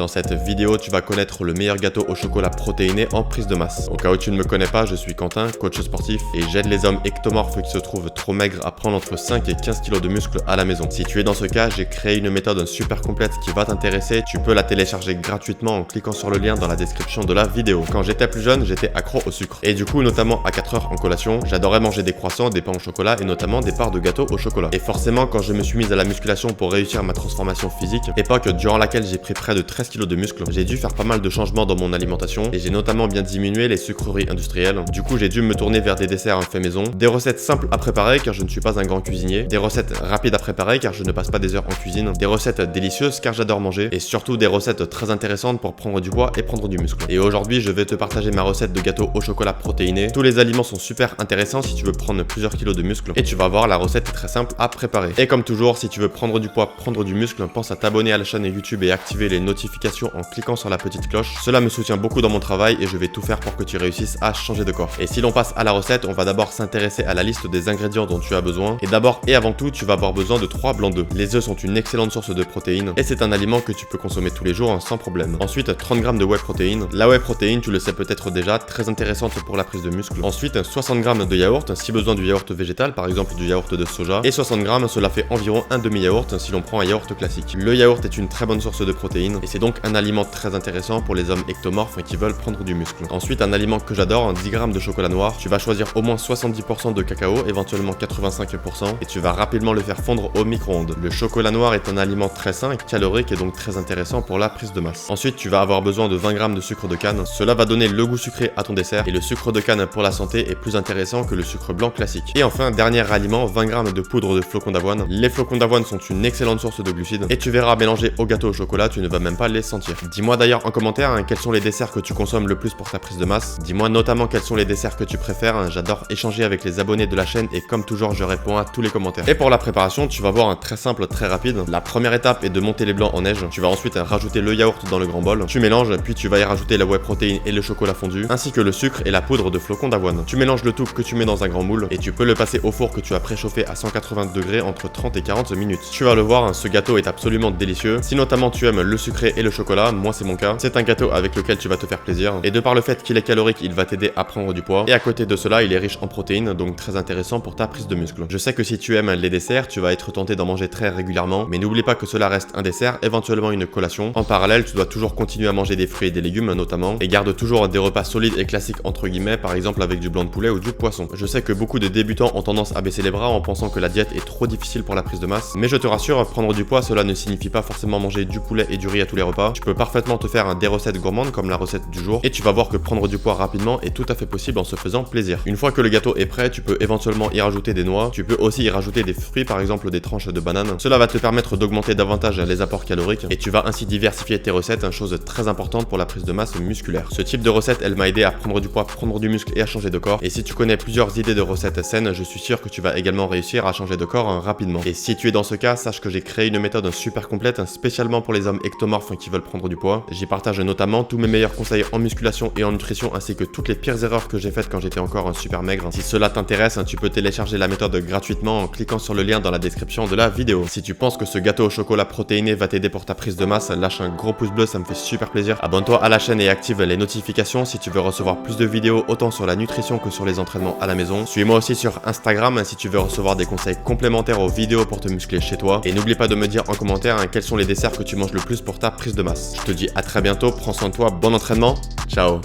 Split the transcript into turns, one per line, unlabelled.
Dans cette vidéo, tu vas connaître le meilleur gâteau au chocolat protéiné en prise de masse. Au cas où tu ne me connais pas, je suis Quentin, coach sportif, et j'aide les hommes ectomorphes qui se trouvent trop maigres à prendre entre 5 et 15 kg de muscles à la maison. Si tu es dans ce cas, j'ai créé une méthode super complète qui va t'intéresser. Tu peux la télécharger gratuitement en cliquant sur le lien dans la description de la vidéo. Quand j'étais plus jeune, j'étais accro au sucre. Et du coup, notamment à 4 heures en collation, j'adorais manger des croissants, des pains au chocolat et notamment des parts de gâteau au chocolat. Et forcément, quand je me suis mise à la musculation pour réussir ma transformation physique, époque durant laquelle j'ai pris près de 13 kg de muscles, j'ai dû faire pas mal de changements dans mon alimentation et j'ai notamment bien diminué les sucreries industrielles. Du coup, j'ai dû me tourner vers des desserts faits maison, des recettes simples à préparer car je ne suis pas un grand cuisinier, des recettes rapides à préparer car je ne passe pas des heures en cuisine, des recettes délicieuses car j'adore manger et surtout des recettes très intéressantes pour prendre du poids et prendre du muscle. Et aujourd'hui, je vais te partager ma recette de gâteau au chocolat protéiné. Tous les aliments sont super intéressants si tu veux prendre plusieurs kilos de muscle et tu vas voir, la recette est très simple à préparer. Et comme toujours, si tu veux prendre du poids, prendre du muscle, pense à t'abonner à la chaîne YouTube et activer les notifications en cliquant sur la petite cloche. Cela me soutient beaucoup dans mon travail et je vais tout faire pour que tu réussisses à changer de corps. Et si l'on passe à la recette, on va d'abord s'intéresser à la liste des ingrédients dont tu as besoin. Et d'abord et avant tout, tu vas avoir besoin de 3 blancs d'œufs. Les œufs sont une excellente source de protéines et c'est un aliment que tu peux consommer tous les jours sans problème. Ensuite, 30 g de whey protéine. La whey protéine, tu le sais peut-être déjà, très intéressante pour la prise de muscle. Ensuite, 60 g de yaourt, si besoin du yaourt végétal, par exemple du yaourt de soja. Et 60 g, cela fait environ un demi-yaourt si l'on prend un yaourt classique. Le yaourt est une très bonne source de protéines et c'est donc un aliment très intéressant pour les hommes ectomorphes qui veulent prendre du muscle. Ensuite, un aliment que j'adore, 10 g de chocolat noir. Tu vas choisir au moins 70% de cacao, éventuellement 85%, et tu vas rapidement le faire fondre au micro-ondes. Le chocolat noir est un aliment très sain et calorique et donc très intéressant pour la prise de masse. Ensuite, tu vas avoir besoin de 20 g de sucre de canne. Cela va donner le goût sucré à ton dessert et le sucre de canne pour la santé est plus intéressant que le sucre blanc classique. Et enfin, dernier aliment, 20 g de poudre de flocons d'avoine. Les flocons d'avoine sont une excellente source de glucides et tu verras, mélanger au gâteau au chocolat, tu ne vas même pas les sentir. Dis-moi d'ailleurs en commentaire quels sont les desserts que tu consommes le plus pour ta prise de masse. Dis-moi notamment quels sont les desserts que tu préfères. J'adore échanger avec les abonnés de la chaîne et comme toujours, je réponds à tous les commentaires. Et pour la préparation, tu vas voir un très simple, très rapide. La première étape est de monter les blancs en neige. Tu vas ensuite rajouter le yaourt dans le grand bol. Tu mélanges, puis tu vas y rajouter la whey protéine et le chocolat fondu, ainsi que le sucre et la poudre de flocons d'avoine. Tu mélanges le tout que tu mets dans un grand moule et tu peux le passer au four que tu as préchauffé à 180 degrés entre 30 et 40 minutes. Tu vas le voir, ce gâteau est absolument délicieux. Si notamment tu aimes le sucré et le chocolat, moi c'est mon cas, c'est un gâteau avec lequel tu vas te faire plaisir. Et de par le fait qu'il est calorique, il va t'aider à prendre du poids. Et à côté de cela, il est riche en protéines, donc très intéressant pour ta prise de muscle. Je sais que si tu aimes les desserts, tu vas être tenté d'en manger très régulièrement, mais n'oublie pas que cela reste un dessert, éventuellement une collation. En parallèle, tu dois toujours continuer à manger des fruits et des légumes notamment, et garde toujours des repas solides et classiques entre guillemets, par exemple avec du blanc de poulet ou du poisson. Je sais que beaucoup de débutants ont tendance à baisser les bras en pensant que la diète est trop difficile pour la prise de masse, mais je te rassure, prendre du poids, cela ne signifie pas forcément manger du poulet et du riz à tous les repas. Tu peux parfaitement te faire des recettes gourmandes comme la recette du jour, et tu vas voir que prendre du poids rapidement est tout à fait possible en se faisant plaisir. Une fois que le gâteau est prêt, tu peux éventuellement y rajouter des noix, tu peux aussi y rajouter des fruits, par exemple des tranches de banane. Cela va te permettre d'augmenter davantage les apports caloriques et tu vas ainsi diversifier tes recettes, chose très importante pour la prise de masse musculaire. Ce type de recette, elle m'a aidé à prendre du poids, prendre du muscle et à changer de corps. Et si tu connais plusieurs idées de recettes saines, je suis sûr que tu vas également réussir à changer de corps rapidement. Et si tu es dans ce cas, sache que j'ai créé une méthode super complète spécialement pour les hommes ectomorphes qui veulent prendre du poids. J'y partage notamment tous mes meilleurs conseils en musculation et en nutrition ainsi que toutes les pires erreurs que j'ai faites quand j'étais encore super maigre. Si cela t'intéresse, tu peux télécharger la méthode gratuitement en cliquant sur le lien dans la description de la vidéo. Si tu penses que ce gâteau au chocolat protéiné va t'aider pour ta prise de masse, lâche un gros pouce bleu, ça me fait super plaisir. Abonne-toi à la chaîne et active les notifications si tu veux recevoir plus de vidéos autant sur la nutrition que sur les entraînements à la maison. Suis-moi aussi sur Instagram si tu veux recevoir des conseils complémentaires aux vidéos pour te muscler chez toi. Et n'oublie pas de me dire en commentaire quels sont les desserts que tu manges le plus pour ta prise de masse. Je te dis à très bientôt, prends soin de toi, bon entraînement, ciao.